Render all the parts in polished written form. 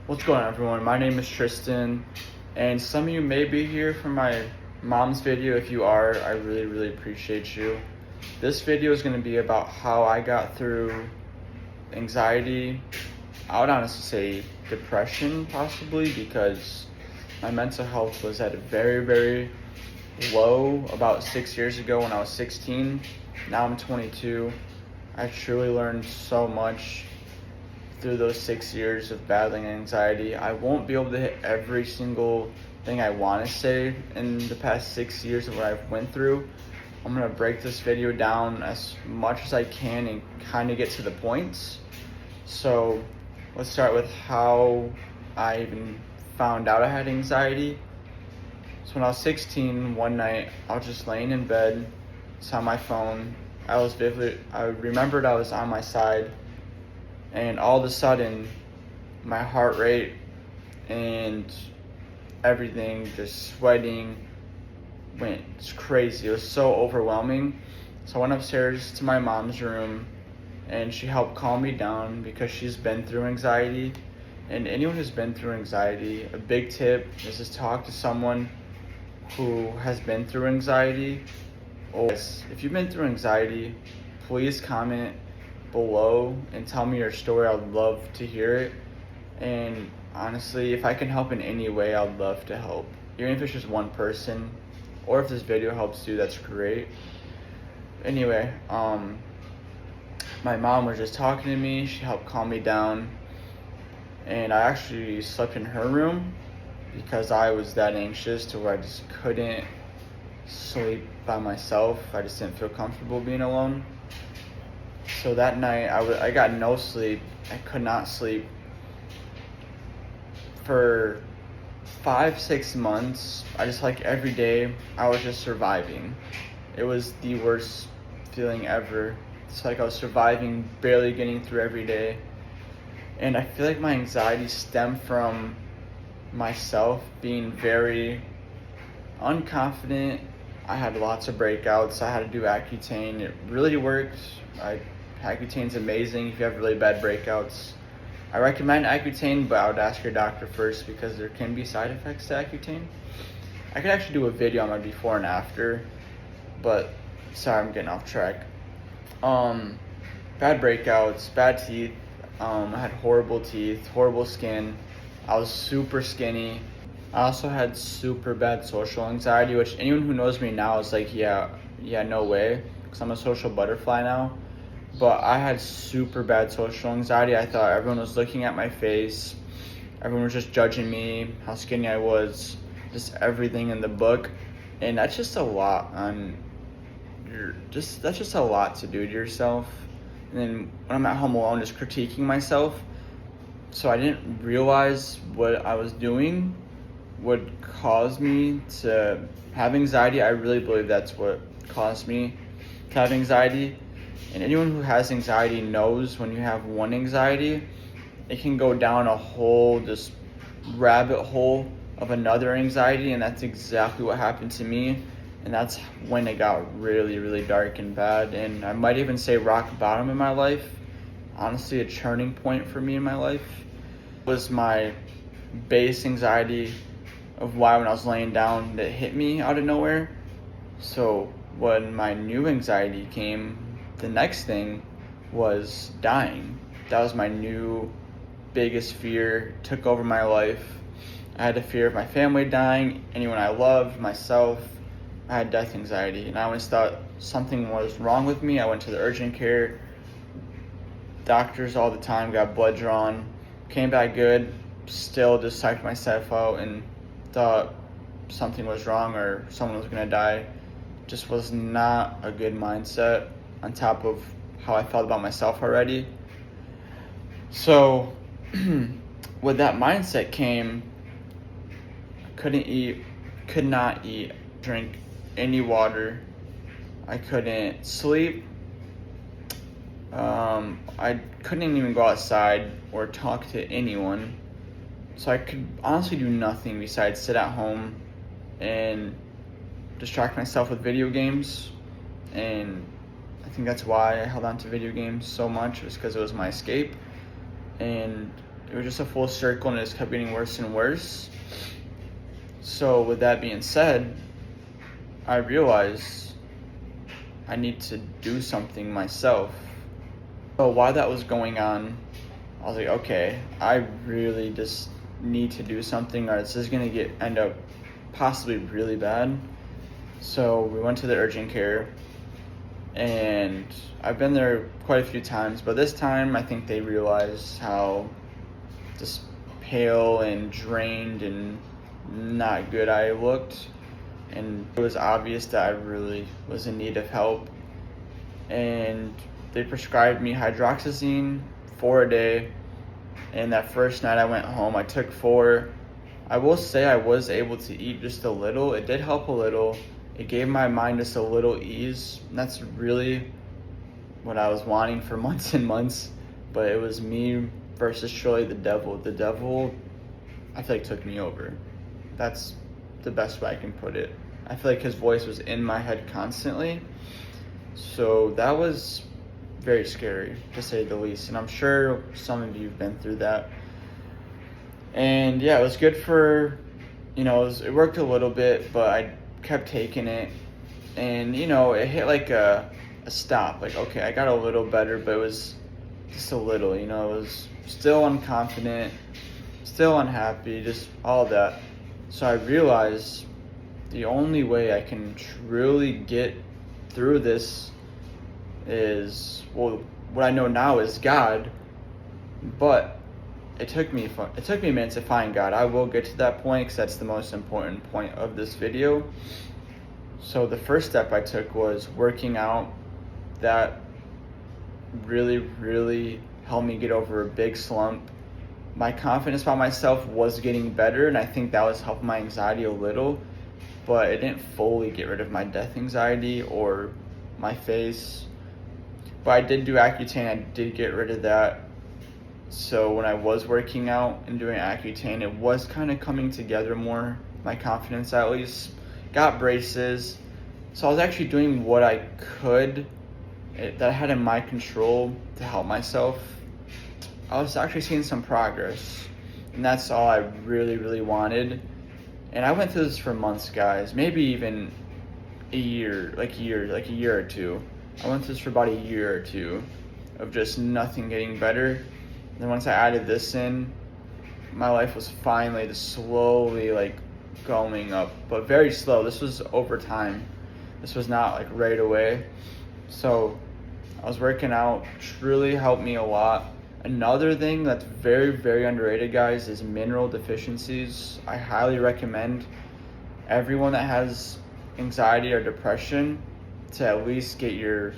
What's going on, everyone? My name is Tristan, and some of you may be here for my mom's video. If you are, I really appreciate you. This video is going to be about how I got through anxiety. I would honestly say depression, possibly, because my mental health was at a very low about 6 years ago when I was 16. Now I'm 22. I truly learned so much through those 6 years of battling anxiety. I won't be able to hit every single thing I want to say in the past 6 years of what I've went through. I'm going to break this video down as much as I can and kind of get to the points. So let's start with how I even found out I had anxiety. So when I was 16, one night I was just laying in bed, saw my phone. I remembered I was on my side, and all of a sudden my heart rate and everything, just sweating, went crazy. It was so overwhelming. So I went upstairs to my mom's room and she helped calm me down because she's been through anxiety. And anyone who's been through anxiety, a big tip is just talk to someone who has been through anxiety. Or if you've been through anxiety, please comment below and tell me your story. I'd love to hear it. And honestly, if I can help in any way, I'd love to help. Even if it's just one person, or if this video helps you, that's great. Anyway, my mom was just talking to me. She helped calm me down, and I actually slept in her room because I was that anxious to where I just couldn't sleep by myself. I just didn't feel comfortable being alone. So that night I got no sleep. I could not sleep for 5-6 months. I just, like, every day I was just surviving. It was the worst feeling ever. It's like I was surviving, barely getting through every day. And I feel like my anxiety stemmed from myself being very unconfident. I had lots of breakouts. I had to do Accutane. It really worked. Accutane's amazing if you have really bad breakouts. I recommend Accutane, but I would ask your doctor first because there can be side effects to Accutane. I could actually do a video on my before and after, but sorry, I'm getting off track. Bad breakouts, bad teeth. I had horrible teeth, horrible skin. I was super skinny. I also had super bad social anxiety, which anyone who knows me now is like, yeah, no way, because I'm a social butterfly now. But I had super bad social anxiety. I thought everyone was looking at my face. Everyone was just judging me, how skinny I was, just everything in the book. And that's just a lot that's just a lot to do to yourself. And then when I'm at home alone, just critiquing myself. So I didn't realize what I was doing would cause me to have anxiety. I really believe that's what caused me to have anxiety. And anyone who has anxiety knows when you have one anxiety, it can go down a whole just rabbit hole of another anxiety, and that's exactly what happened to me. And that's when it got really dark and bad, and I might even say rock bottom in my life. Honestly, a turning point for me in my life was my base anxiety of why when I was laying down that hit me out of nowhere. So when my new anxiety came, the next thing was dying. That was my new biggest fear. It took over my life. I had a fear of my family dying, anyone I loved, myself. I had death anxiety, and I always thought something was wrong with me. I went to the urgent care, doctors all the time, got blood drawn, came back good, still just psyched myself out and thought something was wrong or someone was gonna die. Just was not a good mindset, on top of how I felt about myself already. So with that mindset came, I could not eat, drink any water. I couldn't sleep. I couldn't even go outside or talk to anyone. So I could honestly do nothing besides sit at home and distract myself with video games. And I think that's why I held on to video games so much, was because it was my escape. And it was just a full circle and it just kept getting worse and worse. So with that being said, I realized I need to do something myself. So while that was going on, I was like, okay, I really just need to do something or this is gonna end up possibly really bad. So we went to the urgent care, and I've been there quite a few times, but this time I think they realized how just pale and drained and not good I looked, and it was obvious that I really was in need of help. And they prescribed me hydroxyzine 4 a day, and that first night I went home, I took 4. I will say I was able to eat just a little. It did help a little. It gave my mind just a little ease, and that's really what I was wanting for months and months. But it was me versus surely the devil. The devil, I feel like, took me over. That's the best way I can put it. I feel like his voice was in my head constantly. So that was very scary, to say the least. And I'm sure some of you have been through that. And yeah, it was good for, it worked a little bit, but I kept taking it. And, it hit like a stop. Like, okay, I got a little better, but it was just a little, it was still unconfident, still unhappy, just all that. So I realized the only way I can truly get through this is, well, what I know now is God, but it took me a minute to find God. I will get to that point because that's the most important point of this video. So the first step I took was working out. That really, really helped me get over a big slump. My confidence about myself was getting better, and I think that was helping my anxiety a little, but it didn't fully get rid of my death anxiety or my face. But I did do Accutane. I did get rid of that. So when I was working out and doing Accutane, it was kind of coming together more, my confidence at least. Got braces. So I was actually doing what I could that I had in my control to help myself. I was actually seeing some progress, and that's all I really, really wanted. And I went through this for months, guys, maybe even a year or two. I went through this for about a year or two of just nothing getting better. And then once I added this in, my life was finally just slowly going up, but very slow. This was over time. This was not right away. So I was working out, truly helped me a lot. Another thing that's very, very underrated, guys, is mineral deficiencies. I highly recommend everyone that has anxiety or depression to at least get your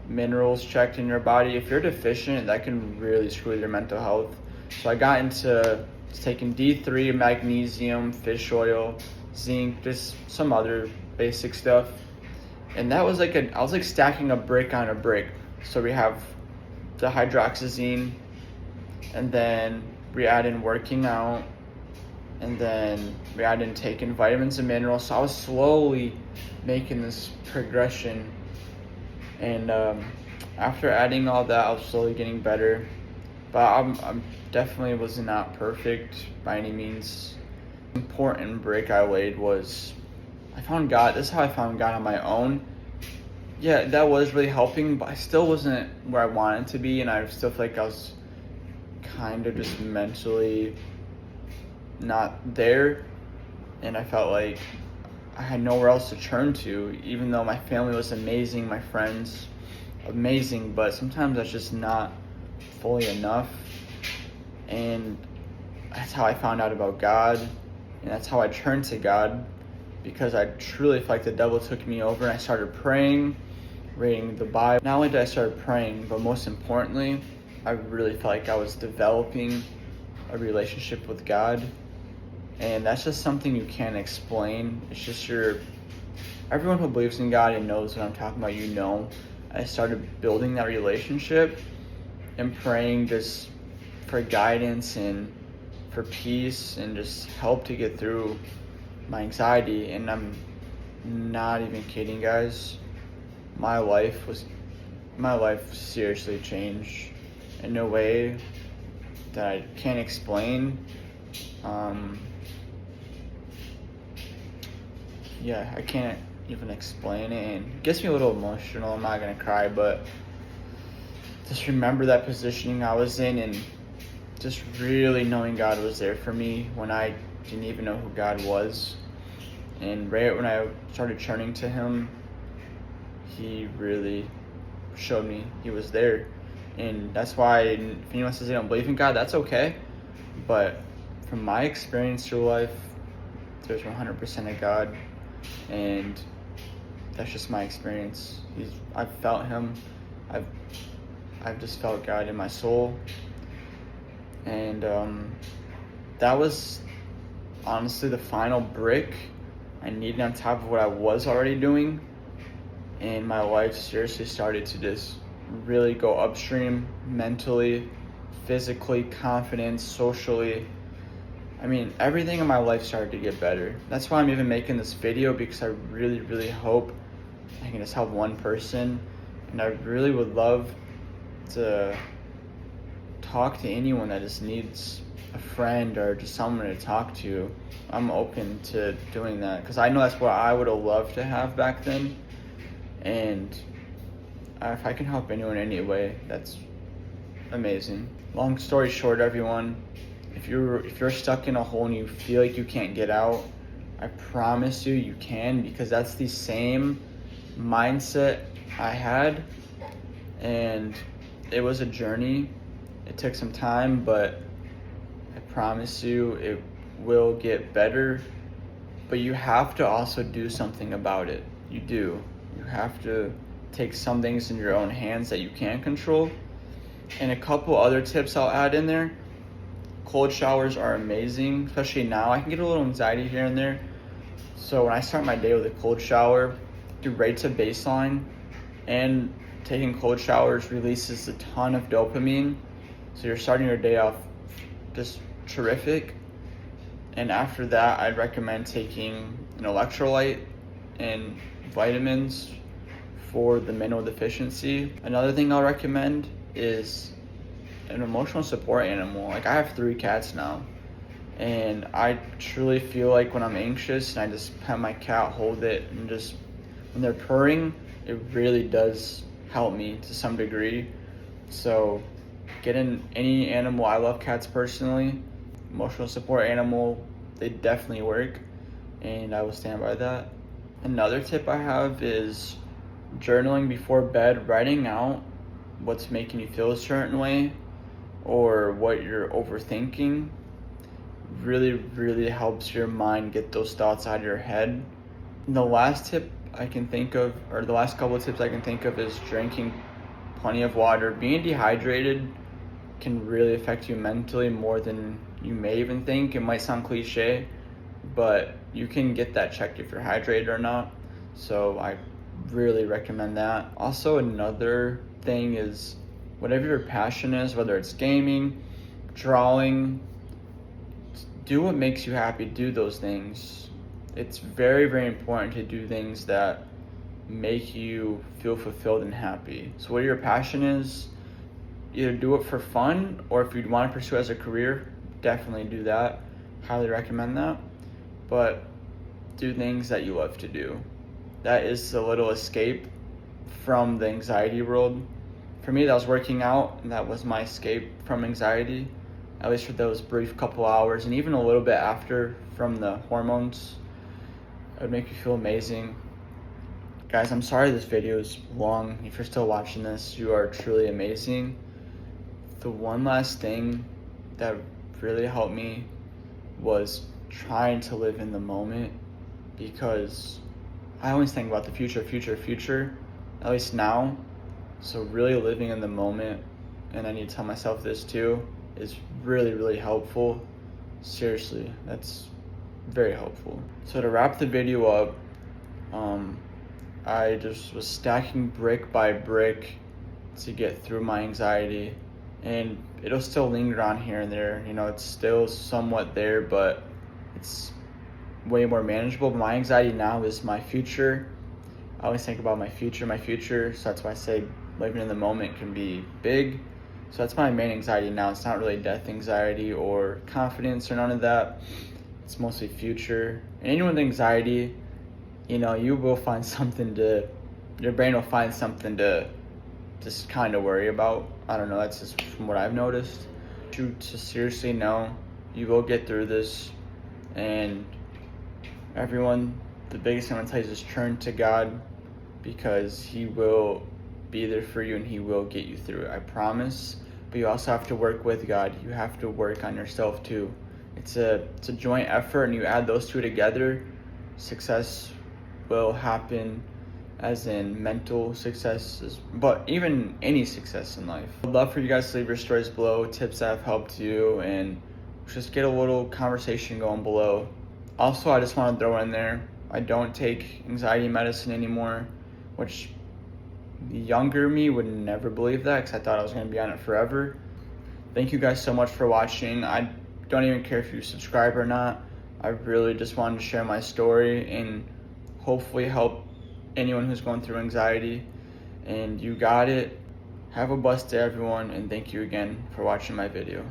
minerals checked in your body. If you're deficient, that can really screw with your mental health. So I got into taking D3, magnesium, fish oil, zinc, just some other basic stuff. And that was I was stacking a brick on a brick. So we have the hydroxyzine, and then we add in working out, and then we add in taking vitamins and minerals. So I was slowly making this progression, and after adding all that, I was slowly getting better. But I'm definitely was not perfect by any means. Important break I laid was I found God. This is how I found God on my own. Yeah, that was really helping, but I still wasn't where I wanted to be, and I still feel like I was kind of just mentally not there, and I felt like I had nowhere else to turn to, even though my family was amazing, my friends, amazing, but sometimes that's just not fully enough. And that's how I found out about God, and that's how I turned to God, because I truly feel like the devil took me over, and I started praying, reading the Bible. Not only did I start praying, but most importantly, I really felt like I was developing a relationship with God. And that's just something you can't explain. It's just everyone who believes in God and knows what I'm talking about, I started building that relationship and praying just for guidance and for peace and just help to get through my anxiety. And I'm not even kidding, guys. My life seriously changed in a way that I can't explain. Yeah, I can't even explain it, and it gets me a little emotional. I'm not gonna cry, but just remember that positioning I was in, and just really knowing God was there for me when I didn't even know who God was. And right when I started turning to Him, He really showed me He was there. And that's why, if anyone says they don't believe in God, that's okay. But from my experience through life, there's 100% of God. And that's just my experience. I've felt Him. I've just felt God in my soul. And that was honestly the final brick I needed on top of what I was already doing. And my life seriously started to just really go upstream mentally, physically, confidence, socially. I mean, everything in my life started to get better. That's why I'm even making this video, because I really, really hope I can just help one person. And I really would love to talk to anyone that just needs a friend or just someone to talk to. I'm open to doing that, because I know that's what I would have loved to have back then. And if I can help anyone in any way, that's amazing. Long story short, everyone, if you're stuck in a hole and you feel like you can't get out, I promise you can, because that's the same mindset I had. And it was a journey. It took some time, but I promise you it will get better. But you have to also do something about it. You do. You have to take some things in your own hands that you can control. And a couple other tips I'll add in there. Cold showers are amazing, especially now. I can get a little anxiety here and there. So when I start my day with a cold shower, do right to baseline. And taking cold showers releases a ton of dopamine. So you're starting your day off just terrific. And after that, I'd recommend taking an electrolyte and vitamins for the mineral deficiency. Another thing I'll recommend is an emotional support animal. Like, I have 3 cats now, and I truly feel like when I'm anxious and I just pet my cat, hold it, and just when they're purring, it really does help me to some degree. So get in any animal. I love cats personally. Emotional support animal, they definitely work, and I will stand by that. Another tip I have is journaling before bed, writing out what's making you feel a certain way or what you're overthinking. Really, really helps your mind get those thoughts out of your head. And the last tip I can think of, or the last couple of tips I can think of, is drinking plenty of water. Being dehydrated can really affect you mentally more than you may even think. It might sound cliche, but you can get that checked if you're hydrated or not. So I really recommend that. Also, another thing is, whatever your passion is, whether it's gaming, drawing, do what makes you happy. Do those things. It's very, very important to do things that make you feel fulfilled and happy. So whatever your passion is, either do it for fun, or if you'd want to pursue it as a career, definitely do that. Highly recommend that. But do things that you love to do. That is a little escape from the anxiety world. For me, that was working out, and that was my escape from anxiety, at least for those brief couple hours, and even a little bit after from the hormones. It would make you feel amazing. Guys, I'm sorry this video is long. If you're still watching this, you are truly amazing. The one last thing that really helped me was trying to live in the moment, because I always think about the future, at least now. So really living in the moment, and I need to tell myself this too, is really, really helpful. Seriously, that's very helpful. So to wrap the video up, I just was stacking brick by brick to get through my anxiety, and it'll still linger on here and there. You know, it's still somewhat there, but it's way more manageable. But my anxiety now is my future. I always think about my future, so that's why I say living in the moment can be big. So that's my main anxiety now. It's not really death anxiety or confidence or none of that. It's mostly future. And anyone with anxiety, you will find your brain will find something to just kind of worry about. I don't know, that's just from what I've noticed. To seriously know, you will get through this. And everyone, the biggest thing I'm gonna tell you is just turn to God, because He will be there for you and He will get you through it, I promise. But you also have to work with God. You have to work on yourself too. It's a joint effort, and you add those two together, success will happen, as in mental success, but even any success in life. I'd love for you guys to leave your stories below, tips that have helped you, and just get a little conversation going below. Also, I just want to throw in there, I don't take anxiety medicine anymore, which the younger me would never believe that, because I thought I was going to be on it forever. Thank you guys so much for watching. I don't even care if you subscribe or not. I really just wanted to share my story and hopefully help anyone who's going through anxiety. And you got it. Have a blessed day, everyone, and thank you again for watching my video.